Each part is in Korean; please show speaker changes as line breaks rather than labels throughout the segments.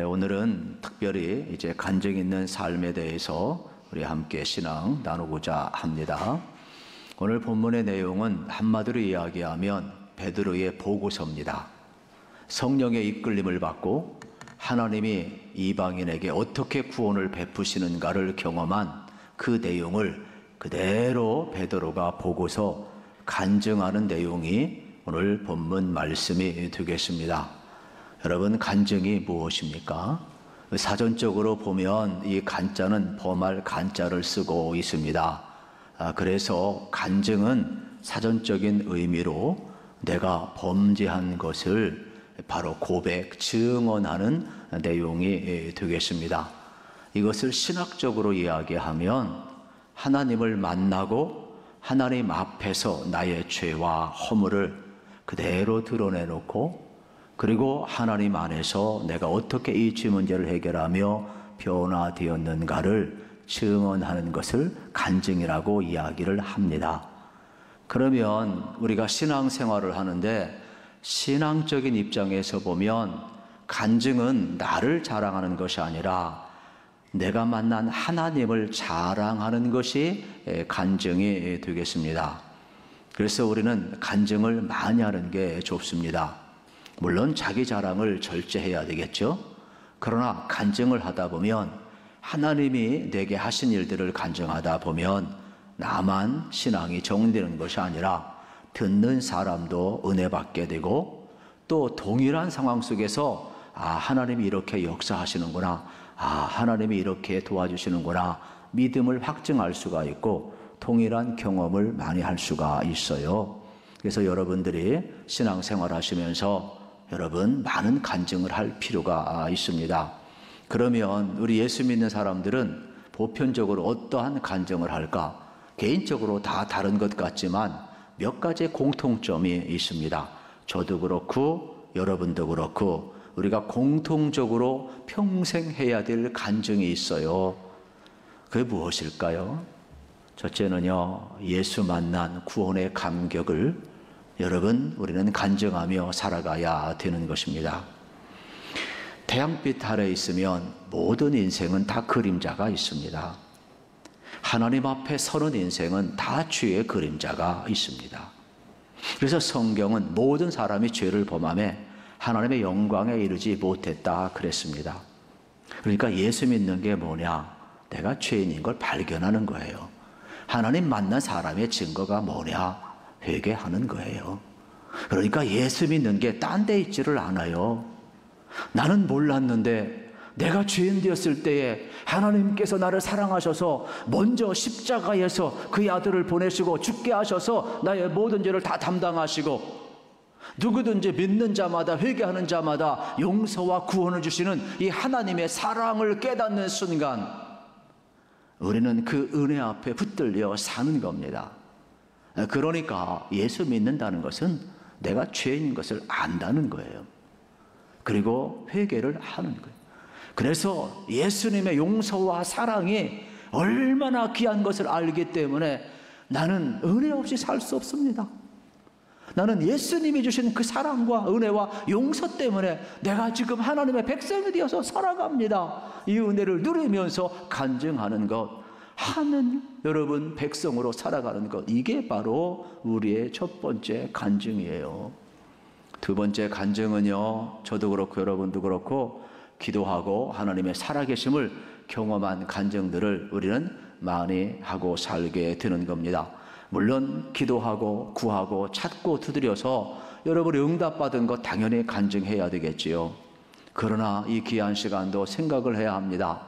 오늘은 특별히 이제 간증 있는 삶에 대해서 우리 함께 신앙 나누고자 합니다. 오늘 본문의 내용은 한마디로 이야기하면 베드로의 보고서입니다. 성령의 이끌림을 받고 하나님이 이방인에게 어떻게 구원을 베푸시는가를 경험한 그 내용을 그대로 베드로가 보고서 간증하는 내용이 오늘 본문 말씀이 되겠습니다. 여러분, 간증이 무엇입니까? 사전적으로 보면 이 간자는 범할 간자를 쓰고 있습니다. 그래서 간증은 사전적인 의미로 내가 범죄한 것을 바로 고백, 증언하는 내용이 되겠습니다. 이것을 신학적으로 이야기하면 하나님을 만나고 하나님 앞에서 나의 죄와 허물을 그대로 드러내놓고, 그리고 하나님 안에서 내가 어떻게 이 죄 문제를 해결하며 변화되었는가를 증언하는 것을 간증이라고 이야기를 합니다. 그러면 우리가 신앙생활을 하는데 신앙적인 입장에서 보면 간증은 나를 자랑하는 것이 아니라 내가 만난 하나님을 자랑하는 것이 간증이 되겠습니다. 그래서 우리는 간증을 많이 하는 게 좋습니다. 물론 자기 자랑을 절제해야 되겠죠. 그러나 간증을 하다 보면 하나님이 내게 하신 일들을 간증하다 보면 나만 신앙이 정리되는 것이 아니라 듣는 사람도 은혜 받게 되고, 또 동일한 상황 속에서 하나님이 이렇게 역사하시는구나, 하나님이 이렇게 도와주시는구나, 믿음을 확증할 수가 있고 동일한 경험을 많이 할 수가 있어요. 그래서 여러분들이 신앙생활 하시면서 여러분 많은 간증을 할 필요가 있습니다. 그러면 우리 예수 믿는 사람들은 보편적으로 어떠한 간증을 할까? 개인적으로 다 다른 것 같지만 몇 가지의 공통점이 있습니다. 저도 그렇고 여러분도 그렇고 우리가 공통적으로 평생 해야 될 간증이 있어요. 그게 무엇일까요? 첫째는요, 예수 만난 구원의 감격을 여러분 우리는 간증하며 살아가야 되는 것입니다. 태양빛 아래 있으면 모든 인생은 다 그림자가 있습니다. 하나님 앞에 서는 인생은 다 죄의 그림자가 있습니다. 그래서 성경은 모든 사람이 죄를 범하며 하나님의 영광에 이르지 못했다 그랬습니다. 그러니까 예수 믿는 게 뭐냐? 내가 죄인인 걸 발견하는 거예요. 하나님 만난 사람의 증거가 뭐냐? 회개하는 거예요. 그러니까 예수 믿는 게 딴 데 있지를 않아요. 나는 몰랐는데 내가 죄인 되었을 때에 하나님께서 나를 사랑하셔서 먼저 십자가에서 그의 아들을 보내시고 죽게 하셔서 나의 모든 죄를 다 담당하시고, 누구든지 믿는 자마다 회개하는 자마다 용서와 구원을 주시는 이 하나님의 사랑을 깨닫는 순간 우리는 그 은혜 앞에 붙들려 사는 겁니다. 그러니까 예수 믿는다는 것은 내가 죄인인 것을 안다는 거예요. 그리고 회개를 하는 거예요. 그래서 예수님의 용서와 사랑이 얼마나 귀한 것을 알기 때문에 나는 은혜 없이 살 수 없습니다. 나는 예수님이 주신 그 사랑과 은혜와 용서 때문에 내가 지금 하나님의 백성이 되어서 살아갑니다. 이 은혜를 누리면서 간증하는 것, 하는 여러분 백성으로 살아가는 것, 이게 바로 우리의 첫 번째 간증이에요. 두 번째 간증은요, 저도 그렇고 여러분도 그렇고 기도하고 하나님의 살아계심을 경험한 간증들을 우리는 많이 하고 살게 되는 겁니다. 물론 기도하고 구하고 찾고 두드려서 여러분이 응답받은 것 당연히 간증해야 되겠지요. 그러나 이 귀한 시간도 생각을 해야 합니다.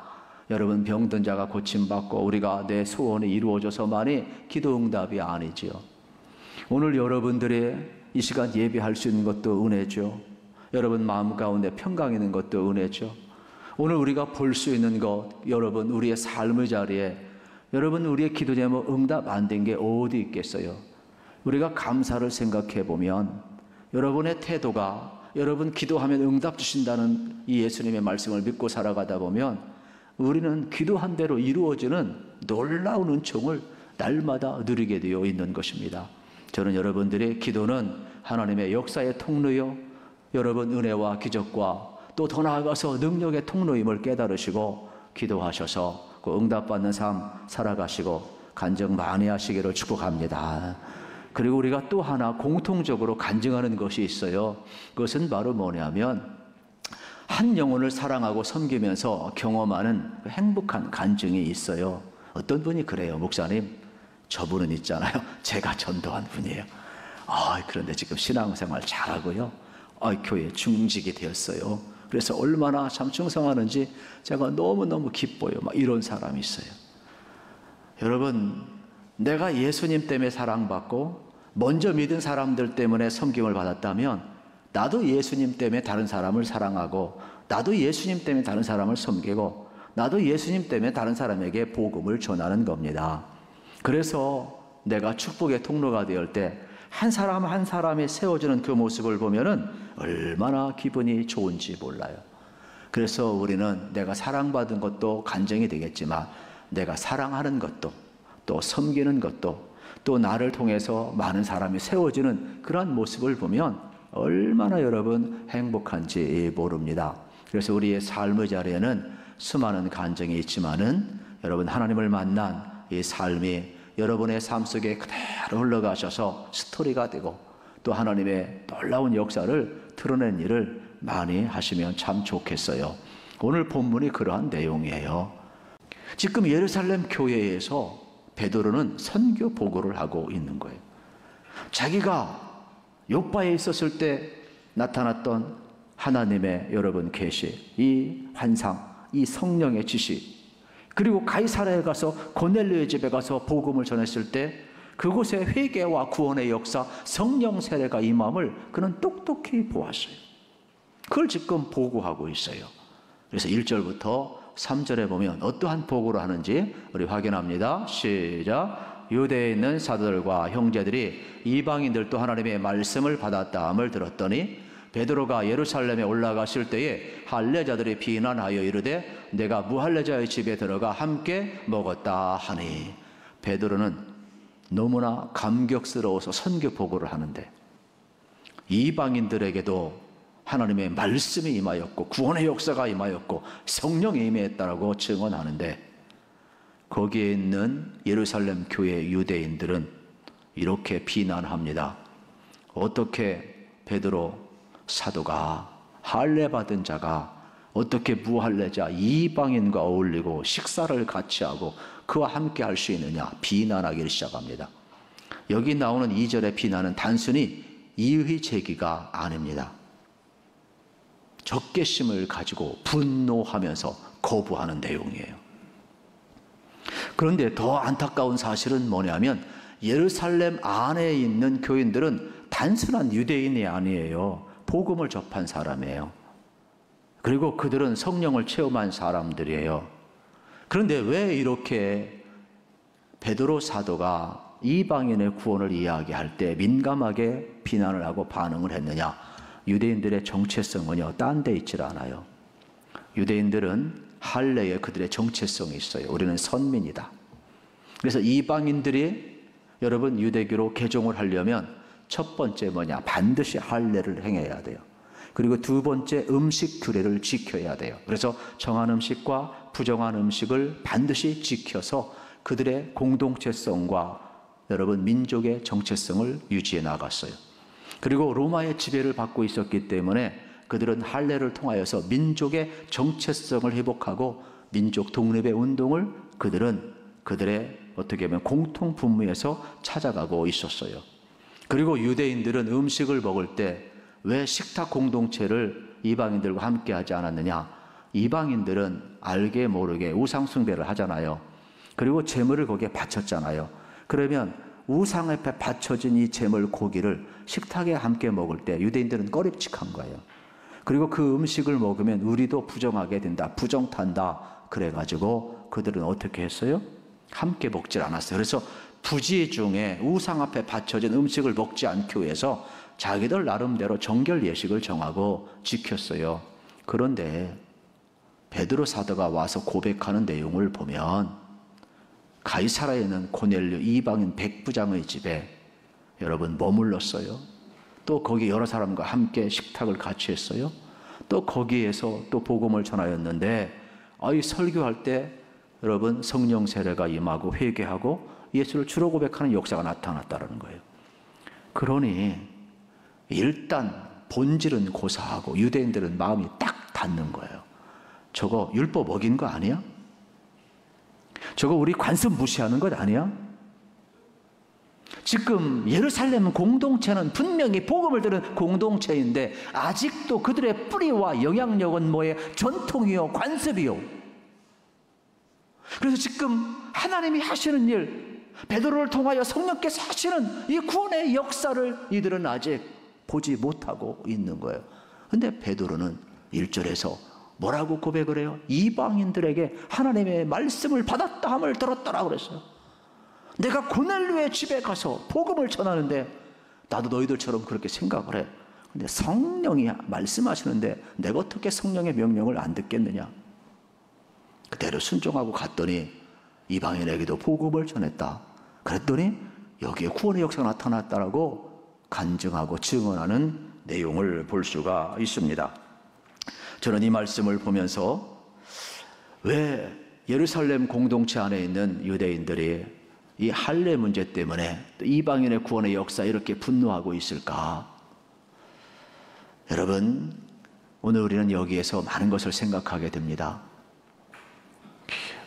여러분, 병든 자가 고침받고 우리가 내 소원이 이루어져서만이 기도 응답이 아니지요. 오늘 여러분들이 이 시간 예배할 수 있는 것도 은혜죠. 여러분 마음 가운데 평강 있는 것도 은혜죠. 오늘 우리가 볼 수 있는 것, 여러분 우리의 삶의 자리에 여러분 우리의 기도 제목 응답 안 된 게 어디 있겠어요? 우리가 감사를 생각해 보면 여러분의 태도가, 여러분 기도하면 응답 주신다는 이 예수님의 말씀을 믿고 살아가다 보면 우리는 기도한 대로 이루어지는 놀라운 은총을 날마다 누리게 되어 있는 것입니다. 저는 여러분들의 기도는 하나님의 역사의 통로요, 여러분 은혜와 기적과 또 더 나아가서 능력의 통로임을 깨달으시고 기도하셔서 그 응답받는 삶 살아가시고 간증 많이 하시기를 축복합니다. 그리고 우리가 또 하나 공통적으로 간증하는 것이 있어요. 그것은 바로 뭐냐면 한 영혼을 사랑하고 섬기면서 경험하는 행복한 간증이 있어요. 어떤 분이 그래요. 목사님, 저분은 있잖아요. 제가 전도한 분이에요. 그런데 지금 신앙생활 잘하고요. 교회에 중직이 되었어요. 그래서 얼마나 참 충성하는지 제가 너무너무 기뻐요. 막 이런 사람이 있어요. 여러분, 내가 예수님 때문에 사랑받고 먼저 믿은 사람들 때문에 섬김을 받았다면 나도 예수님 때문에 다른 사람을 사랑하고 나도 예수님 때문에 다른 사람을 섬기고 나도 예수님 때문에 다른 사람에게 복음을 전하는 겁니다. 그래서 내가 축복의 통로가 되을 때 한 사람 한 사람이 세워주는 그 모습을 보면은 얼마나 기분이 좋은지 몰라요. 그래서 우리는 내가 사랑받은 것도 간증이 되겠지만 내가 사랑하는 것도 또 섬기는 것도 또 나를 통해서 많은 사람이 세워지는 그런 모습을 보면 얼마나 여러분 행복한지 모릅니다. 그래서 우리의 삶의 자리에는 수많은 간증이 있지만은 여러분 하나님을 만난 이 삶이 여러분의 삶 속에 그대로 흘러가셔서 스토리가 되고 또 하나님의 놀라운 역사를 드러낸 일을 많이 하시면 참 좋겠어요. 오늘 본문이 그러한 내용이에요. 지금 예루살렘 교회에서 베드로는 선교 보고를 하고 있는 거예요. 자기가 요바에 있었을 때 나타났던 하나님의 여러분 계시, 이 환상, 이 성령의 지시, 그리고 가이사랴에 가서 고넬료의 집에 가서 복음을 전했을 때 그곳에 회개와 구원의 역사, 성령 세례가 임함을 그는 똑똑히 보았어요. 그걸 지금 보고하고 있어요. 그래서 1절부터 3절에 보면 어떠한 보고를 하는지 우리 확인합니다. 시작. 유대에 있는 사도들과 형제들이 이방인들도 하나님의 말씀을 받았다함을 들었더니 베드로가 예루살렘에 올라가실 때에 할례자들이 비난하여 이르되 내가 무할례자의 집에 들어가 함께 먹었다 하니, 베드로는 너무나 감격스러워서 선교 보고를 하는데 이방인들에게도 하나님의 말씀이 임하였고 구원의 역사가 임하였고 성령이 임했다라고 증언하는데 거기에 있는 예루살렘 교회 유대인들은 이렇게 비난합니다. 어떻게 베드로 사도가, 할례 받은 자가 어떻게 무할례자 이방인과 어울리고 식사를 같이 하고 그와 함께 할 수 있느냐 비난하기를 시작합니다. 여기 나오는 2절의 비난은 단순히 이의 제기가 아닙니다. 적개심을 가지고 분노하면서 거부하는 내용이에요. 그런데 더 안타까운 사실은 뭐냐면 예루살렘 안에 있는 교인들은 단순한 유대인이 아니에요. 복음을 접한 사람이에요. 그리고 그들은 성령을 체험한 사람들이에요. 그런데 왜 이렇게 베드로 사도가 이방인의 구원을 이야기할 때 민감하게 비난을 하고 반응을 했느냐? 유대인들의 정체성은요, 딴 데 있질 않아요. 유대인들은 할례에 그들의 정체성이 있어요. 우리는 선민이다. 그래서 이방인들이 여러분 유대교로 개종을 하려면 첫 번째 뭐냐? 반드시 할례를 행해야 돼요. 그리고 두 번째 음식 규례를 지켜야 돼요. 그래서 정한 음식과 부정한 음식을 반드시 지켜서 그들의 공동체성과 여러분 민족의 정체성을 유지해 나갔어요. 그리고 로마의 지배를 받고 있었기 때문에 그들은 할례를 통하여서 민족의 정체성을 회복하고 민족 독립의 운동을 그들은 그들의 어떻게 보면 공통 분모에서 찾아가고 있었어요. 그리고 유대인들은 음식을 먹을 때 왜 식탁 공동체를 이방인들과 함께 하지 않았느냐? 이방인들은 알게 모르게 우상 숭배를 하잖아요. 그리고 제물을 거기에 바쳤잖아요. 그러면 우상 앞에 바쳐진 이 제물 고기를 식탁에 함께 먹을 때 유대인들은 꺼림칙한 거예요. 그리고 그 음식을 먹으면 우리도 부정하게 된다, 부정탄다. 그래가지고 그들은 어떻게 했어요? 함께 먹질 않았어요. 그래서 부지 중에 우상 앞에 바쳐진 음식을 먹지 않기 위해서 자기들 나름대로 정결 예식을 정하고 지켰어요. 그런데 베드로 사도가 와서 고백하는 내용을 보면 가이사랴에 있는 고넬료 이방인 백부장의 집에 여러분 머물렀어요. 또 거기 여러 사람과 함께 식탁을 같이 했어요. 또 거기에서 또 복음을 전하였는데 이 설교할 때 여러분 성령 세례가 임하고 회개하고 예수를 주로 고백하는 역사가 나타났다는 거예요. 그러니 일단 본질은 고사하고 유대인들은 마음이 딱 닿는 거예요. 저거 율법 어긴 거 아니야? 저거 우리 관습 무시하는 것 아니야? 지금 예루살렘 공동체는 분명히 복음을 들은 공동체인데 아직도 그들의 뿌리와 영향력은 뭐예요? 전통이요, 관습이요. 그래서 지금 하나님이 하시는 일, 베드로를 통하여 성령께서 하시는 이 구원의 역사를 이들은 아직 보지 못하고 있는 거예요. 근데 베드로는 1절에서 뭐라고 고백을 해요? 이방인들에게 하나님의 말씀을 받았다 함을 들었더라 그랬어요. 내가 고넬료의 집에 가서 복음을 전하는데 나도 너희들처럼 그렇게 생각을 해. 근데 성령이 말씀하시는데 내가 어떻게 성령의 명령을 안 듣겠느냐? 그대로 순종하고 갔더니 이방인에게도 복음을 전했다. 그랬더니 여기에 구원의 역사가 나타났다라고 간증하고 증언하는 내용을 볼 수가 있습니다. 저는 이 말씀을 보면서 왜 예루살렘 공동체 안에 있는 유대인들이 이 할례 문제 때문에 또 이방인의 구원의 역사에 이렇게 분노하고 있을까? 여러분, 오늘 우리는 여기에서 많은 것을 생각하게 됩니다.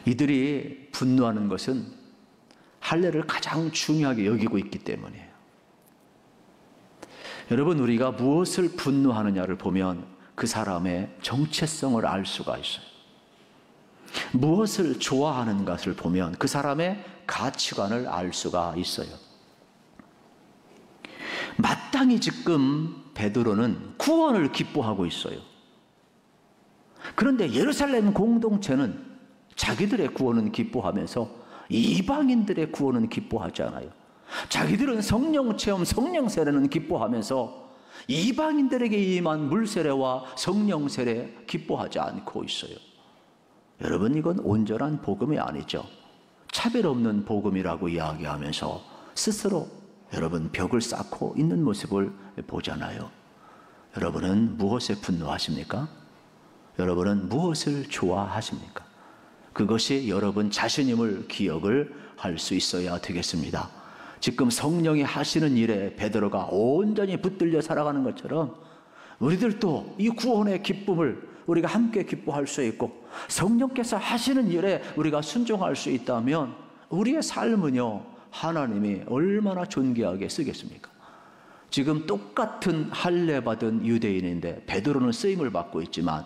이들이 분노하는 것은 할례를 가장 중요하게 여기고 있기 때문이에요. 여러분, 우리가 무엇을 분노하느냐를 보면 그 사람의 정체성을 알 수가 있어요. 무엇을 좋아하는 것을 보면 그 사람의 가치관을 알 수가 있어요. 마땅히 지금 베드로는 구원을 기뻐하고 있어요. 그런데 예루살렘 공동체는 자기들의 구원은 기뻐하면서 이방인들의 구원은 기뻐하지 않아요. 자기들은 성령 체험, 성령 세례는 기뻐하면서 이방인들에게 임한 물세례와 성령 세례 기뻐하지 않고 있어요. 여러분, 이건 온전한 복음이 아니죠. 차별 없는 복음이라고 이야기하면서 스스로 여러분 벽을 쌓고 있는 모습을 보잖아요. 여러분은 무엇에 분노하십니까? 여러분은 무엇을 좋아하십니까? 그것이 여러분 자신임을 기억을 할 수 있어야 되겠습니다. 지금 성령이 하시는 일에 베드로가 온전히 붙들려 살아가는 것처럼 우리들도 이 구원의 기쁨을 우리가 함께 기뻐할 수 있고 성령께서 하시는 일에 우리가 순종할 수 있다면 우리의 삶은요, 하나님이 얼마나 존귀하게 쓰겠습니까? 지금 똑같은 할례 받은 유대인인데 베드로는 쓰임을 받고 있지만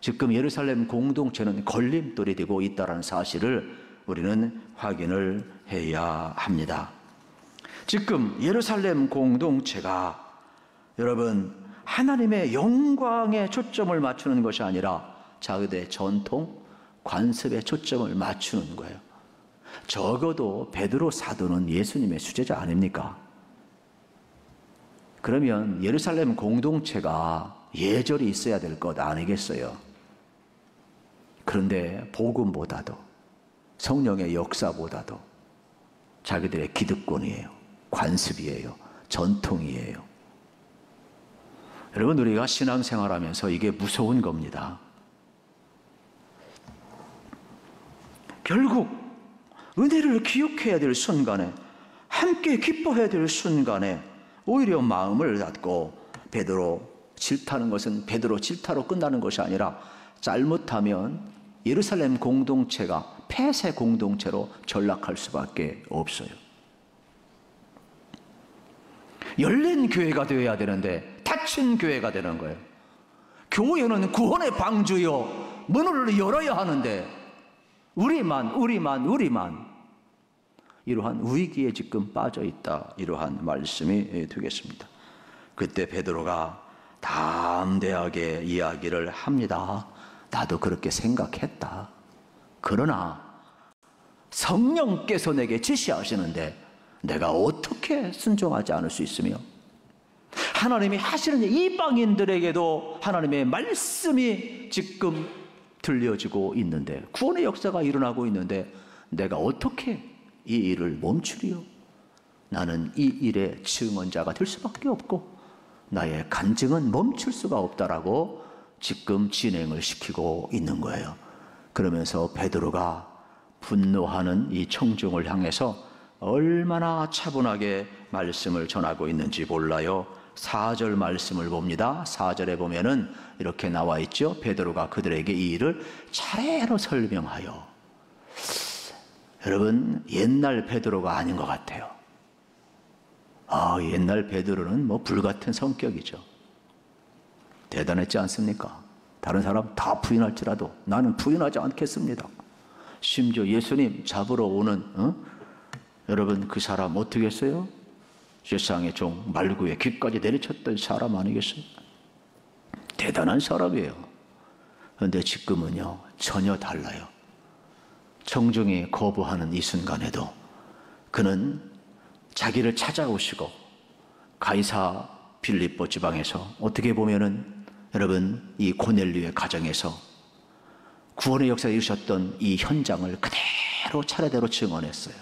지금 예루살렘 공동체는 걸림돌이 되고 있다는 사실을 우리는 확인을 해야 합니다. 지금 예루살렘 공동체가 여러분 하나님의 영광에 초점을 맞추는 것이 아니라 자기들의 전통, 관습에 초점을 맞추는 거예요. 적어도 베드로 사도는 예수님의 수제자 아닙니까? 그러면 예루살렘 공동체가 예절이 있어야 될 것 아니겠어요? 그런데 복음보다도 성령의 역사보다도 자기들의 기득권이에요. 관습이에요. 전통이에요. 여러분, 우리가 신앙생활하면서 이게 무서운 겁니다. 결국 은혜를 기억해야 될 순간에, 함께 기뻐해야 될 순간에 오히려 마음을 닫고 베드로 질타하는 것은 베드로 질타로 끝나는 것이 아니라 잘못하면 예루살렘 공동체가 폐쇄 공동체로 전락할 수밖에 없어요. 열린 교회가 되어야 되는데 닫힌 교회가 되는 거예요. 교회는 구원의 방주요, 문을 열어야 하는데 우리만 이러한 위기에 지금 빠져 있다, 이러한 말씀이 되겠습니다. 그때 베드로가 담대하게 이야기를 합니다. 나도 그렇게 생각했다. 그러나 성령께서 내게 지시하시는데 내가 어떻게 순종하지 않을 수 있으며, 하나님이 하시는 이방인들에게도 하나님의 말씀이 지금 들려지고 있는데, 구원의 역사가 일어나고 있는데 내가 어떻게 이 일을 멈추리요? 나는 이 일의 증언자가 될 수밖에 없고 나의 간증은 멈출 수가 없다라고 지금 진행을 시키고 있는 거예요. 그러면서 베드로가 분노하는 이 청중을 향해서 얼마나 차분하게 말씀을 전하고 있는지 몰라요. 4절 말씀을 봅니다. 4절에 보면은 이렇게 나와 있죠. 베드로가 그들에게 이 일을 차례로 설명하여. 여러분, 옛날 베드로가 아닌 것 같아요. 옛날 베드로는 뭐 불같은 성격이죠. 대단했지 않습니까? 다른 사람 다 부인할지라도 나는 부인하지 않겠습니다. 심지어 예수님 잡으러 오는 여러분, 그 사람 어떻게 했어요? 세상의 종 말구에 귀까지 내리쳤던 사람 아니겠어요? 대단한 사람이에요. 그런데 지금은요, 전혀 달라요. 청중이 거부하는 이 순간에도 그는 자기를 찾아오시고 가이사 빌립보 지방에서 어떻게 보면은 여러분, 이 고넬료의 가정에서 구원의 역사에 이루셨던 이 현장을 그대로 차례대로 증언했어요.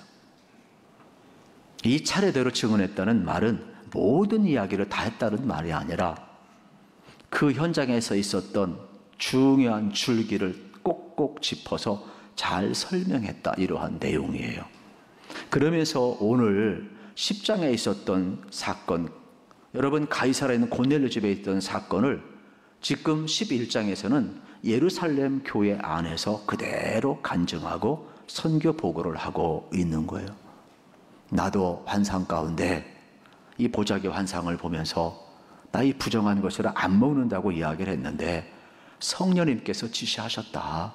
이 차례대로 증언했다는 말은 모든 이야기를 다 했다는 말이 아니라 그 현장에서 있었던 중요한 줄기를 꼭꼭 짚어서 잘 설명했다, 이러한 내용이에요. 그러면서 오늘 10장에 있었던 사건, 여러분 가이사라에 있는 고넬료 집에 있던 사건을 지금 11장에서는 예루살렘 교회 안에서 그대로 간증하고 선교 보고를 하고 있는 거예요. 나도 환상 가운데 이 보자기 환상을 보면서 나 이 부정한 것을 안 먹는다고 이야기를 했는데 성령님께서 지시하셨다.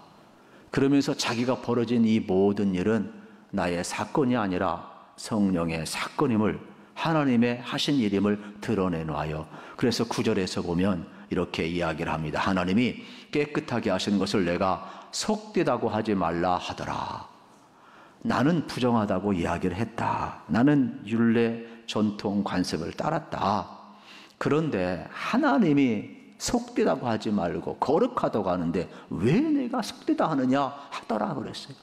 그러면서 자기가 벌어진 이 모든 일은 나의 사건이 아니라 성령의 사건임을, 하나님의 하신 일임을 드러내놓아요. 그래서 9절에서 보면 이렇게 이야기를 합니다. 하나님이 깨끗하게 하신 것을 내가 속되다고 하지 말라 하더라. 나는 부정하다고 이야기를 했다. 나는 율례, 전통, 관습을 따랐다. 그런데 하나님이 속되다고 하지 말고 거룩하다고 하는데 왜 내가 속되다 하느냐 하더라 그랬어요.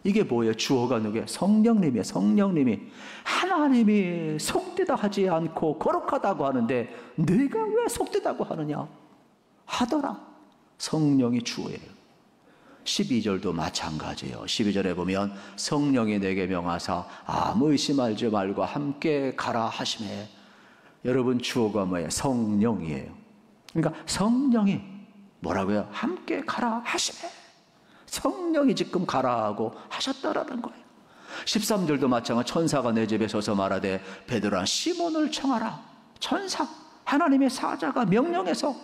이게 뭐예요? 주어가 누구예요? 성령님이에요. 성령님이. 하나님이 속되다 하지 않고 거룩하다고 하는데 내가 왜 속되다고 하느냐 하더라. 성령이 주어예요. 12절도 마찬가지예요. 12절에 보면 성령이 내게 명하사 아무 의심하지 말고 함께 가라 하시매. 여러분, 주어가 뭐예요? 성령이에요. 그러니까 성령이 뭐라고요? 함께 가라 하시매. 성령이 지금 가라고 하셨다라는 거예요. 13절도 마찬가지. 천사가 내 집에 서서 말하되 베드로라 시몬을 청하라. 천사, 하나님의 사자가 명령해서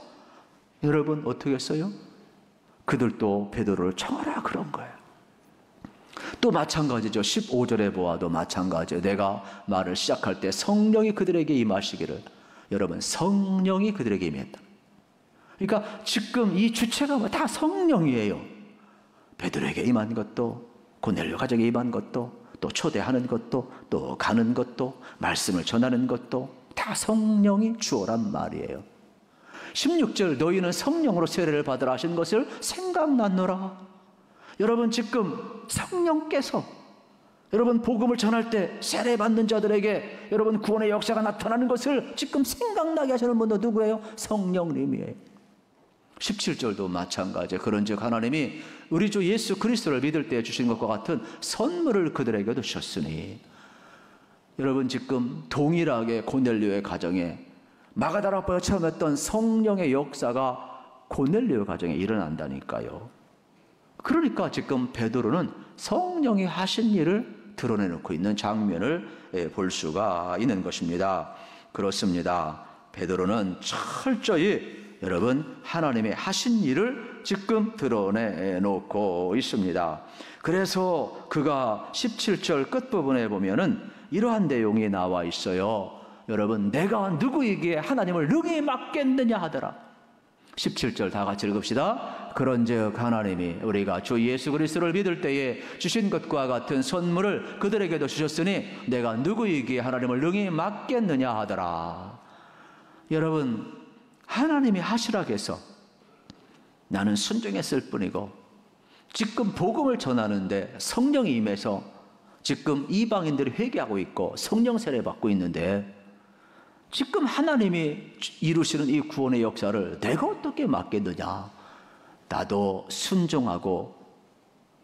여러분 어떻게 했어요? 그들도 베드로를 청하라 그런 거예요. 또 마찬가지죠. 15절에 보아도 마찬가지예요. 내가 말을 시작할 때 성령이 그들에게 임하시기를. 여러분, 성령이 그들에게 임했다. 그러니까 지금 이 주체가 다 성령이에요. 베드로에게 임한 것도, 고넬료 가정에 임한 것도, 또 초대하는 것도, 또 가는 것도, 말씀을 전하는 것도 다 성령이 주어란 말이에요. 16절 너희는 성령으로 세례를 받으라 하신 것을 생각났노라. 여러분, 지금 성령께서 여러분 복음을 전할 때 세례 받는 자들에게 여러분 구원의 역사가 나타나는 것을 지금 생각나게 하시는 분도 누구예요? 성령님이에요. 17절도 마찬가지예요. 그런즉 하나님이 우리 주 예수 그리스도를 믿을 때 주신 것과 같은 선물을 그들에게도 주셨으니. 여러분, 지금 동일하게 고넬료의 가정에 마가다라 아빠가 처음 했던 성령의 역사가 고넬료 가정에 일어난다니까요. 그러니까 지금 베드로는 성령이 하신 일을 드러내놓고 있는 장면을 볼 수가 있는 것입니다. 그렇습니다. 베드로는 철저히 여러분 하나님의 하신 일을 지금 드러내놓고 있습니다. 그래서 그가 17절 끝부분에 보면은 이러한 내용이 나와 있어요. 여러분, 내가 누구에게 하나님을 능히 맡겠느냐 하더라. 17절 다 같이 읽읍시다. 그런즉 하나님이 우리가 주 예수 그리스도를 믿을 때에 주신 것과 같은 선물을 그들에게도 주셨으니 내가 누구에게 하나님을 능히 맡겠느냐 하더라. 여러분, 하나님이 하시라고 해서 나는 순종했을 뿐이고 지금 복음을 전하는데 성령이 임해서 지금 이방인들이 회개하고 있고 성령 세례 받고 있는데 지금 하나님이 이루시는 이 구원의 역사를 내가 어떻게 막겠느냐. 나도 순종하고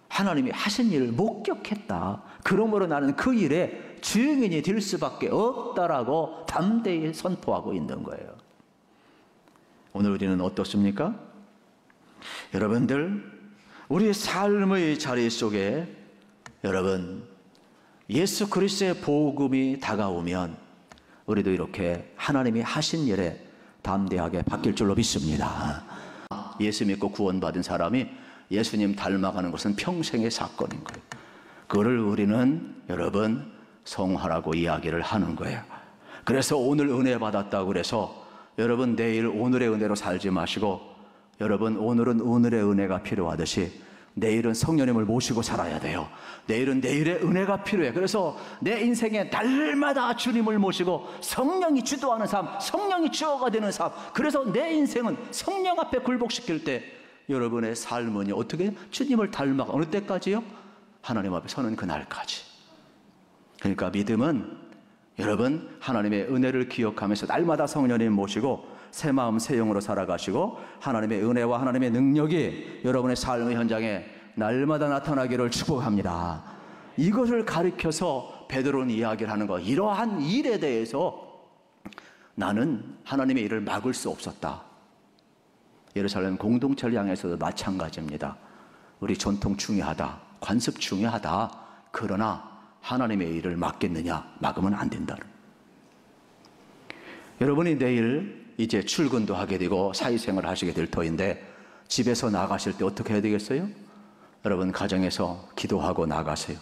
하나님이 하신 일을 목격했다. 그러므로 나는 그 일에 증인이 될 수밖에 없다라고 담대히 선포하고 있는 거예요. 오늘 우리는 어떻습니까? 여러분들, 우리 삶의 자리 속에 여러분 예수 그리스도의 복음이 다가오면 우리도 이렇게 하나님이 하신 일에 담대하게 바뀔 줄로 믿습니다. 예수 믿고 구원받은 사람이 예수님 닮아가는 것은 평생의 사건인 거예요. 그거를 우리는 여러분 성화라고 이야기를 하는 거예요. 그래서 오늘 은혜 받았다고 그래서 여러분 내일 오늘의 은혜로 살지 마시고 여러분 오늘은 오늘의 은혜가 필요하듯이 내일은 성령님을 모시고 살아야 돼요. 내일은 내일의 은혜가 필요해. 그래서 내 인생에 날마다 주님을 모시고 성령이 주도하는 삶, 성령이 주어가 되는 삶. 그래서 내 인생은 성령 앞에 굴복시킬 때 여러분의 삶은 어떻게 주님을 닮아가 어느 때까지요? 하나님 앞에 서는 그날까지. 그러니까 믿음은 여러분 하나님의 은혜를 기억하면서 날마다 성령님 모시고 새 마음 새 영으로 살아가시고 하나님의 은혜와 하나님의 능력이 여러분의 삶의 현장에 날마다 나타나기를 축복합니다. 이것을 가리켜서 베드로는 이야기를 하는 거. 이러한 일에 대해서 나는 하나님의 일을 막을 수 없었다. 예루살렘 공동체를 향해서도 마찬가지입니다. 우리 전통 중요하다. 관습 중요하다. 그러나 하나님의 일을 막겠느냐? 막으면 안 된다. 여러분이 내일 이제 출근도 하게 되고 사회생활을 하시게 될 터인데 집에서 나가실 때 어떻게 해야 되겠어요? 여러분 가정에서 기도하고 나가세요.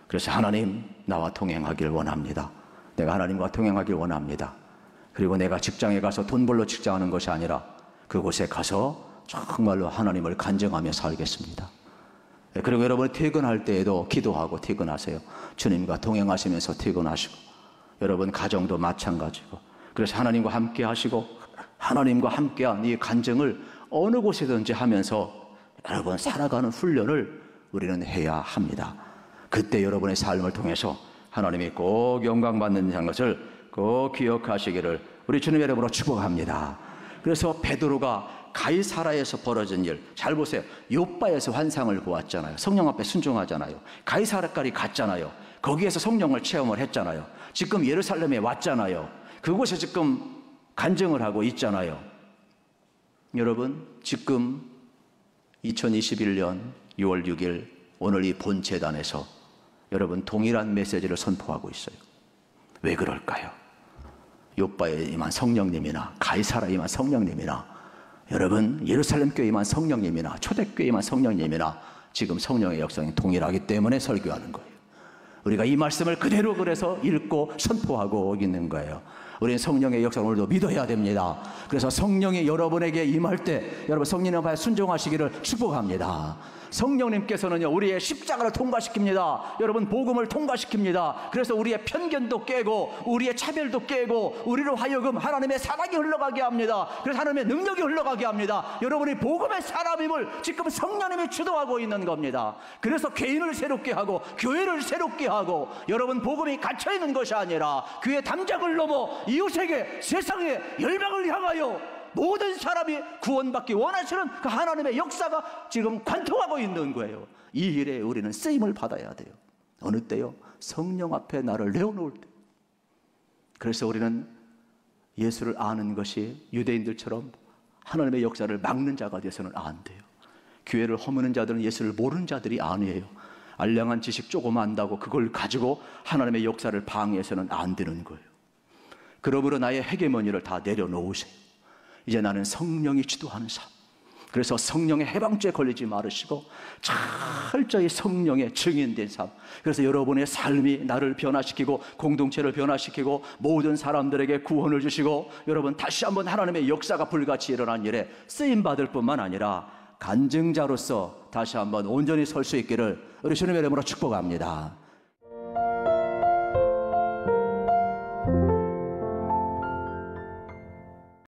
그래서 하나님 나와 동행하길 원합니다. 내가 하나님과 동행하길 원합니다. 그리고 내가 직장에 가서 돈 벌러 직장하는 것이 아니라 그곳에 가서 정말로 하나님을 간증하며 살겠습니다. 그리고 여러분 퇴근할 때에도 기도하고 퇴근하세요. 주님과 동행하시면서 퇴근하시고 여러분 가정도 마찬가지고 그래서 하나님과 함께 하시고 하나님과 함께한 이 간증을 어느 곳이든지 하면서 여러분 살아가는 훈련을 우리는 해야 합니다. 그때 여러분의 삶을 통해서 하나님이 꼭 영광받는 것을 꼭 기억하시기를 우리 주님의 이름으로 축복합니다. 그래서 베드로가 가이사라에서 벌어진 일 잘 보세요. 욥바에서 환상을 보았잖아요. 성령 앞에 순종하잖아요. 가이사라까지 갔잖아요. 거기에서 성령을 체험을 했잖아요. 지금 예루살렘에 왔잖아요. 그곳에 지금 간증을 하고 있잖아요. 여러분 지금 2021년 6월 6일 오늘 이 본재단에서 여러분 동일한 메시지를 선포하고 있어요. 왜 그럴까요? 욥바에 임한 성령님이나 가이사라에 임한 성령님이나 여러분 예루살렘 교회에 임한 성령님이나 초대교회에 임한 성령님이나 지금 성령의 역사는 동일하기 때문에 설교하는 거예요. 우리가 이 말씀을 그대로 그래서 읽고 선포하고 있는 거예요. 우리는 성령의 역사를 오늘도 믿어야 됩니다. 그래서 성령이 여러분에게 임할 때 여러분 성령님 앞에 순종하시기를 축복합니다. 성령님께서는요 우리의 십자가를 통과시킵니다. 여러분 복음을 통과시킵니다. 그래서 우리의 편견도 깨고 우리의 차별도 깨고 우리로 하여금 하나님의 사랑이 흘러가게 합니다. 그래서 하나님의 능력이 흘러가게 합니다. 여러분이 복음의 사람임을 지금 성령님이 주도하고 있는 겁니다. 그래서 개인을 새롭게 하고 교회를 새롭게 하고 여러분 복음이 갇혀있는 것이 아니라 교회 담장을 넘어 이웃에게 세상에 열방을 향하여 모든 사람이 구원받기 원하시는 그 하나님의 역사가 지금 관통하고 있는 거예요. 이 일에 우리는 쓰임을 받아야 돼요. 어느 때요? 성령 앞에 나를 내어놓을 때. 그래서 우리는 예수를 아는 것이 유대인들처럼 하나님의 역사를 막는 자가 되어서는 안 돼요. 교회를 허무는 자들은 예수를 모르는 자들이 아니에요. 알량한 지식 조금 안다고 그걸 가지고 하나님의 역사를 방해해서는 안 되는 거예요. 그러므로 나의 헤게모니를 다 내려놓으세요. 이제 나는 성령이 주도하는 삶. 그래서 성령의 해방죄에 걸리지 말으시고 철저히 성령의 증인된 삶. 그래서 여러분의 삶이 나를 변화시키고 공동체를 변화시키고 모든 사람들에게 구원을 주시고 여러분 다시 한번 하나님의 역사가 불같이 일어난 일에 쓰임받을 뿐만 아니라 간증자로서 다시 한번 온전히 설 수 있기를 우리 주님의 이름으로 축복합니다.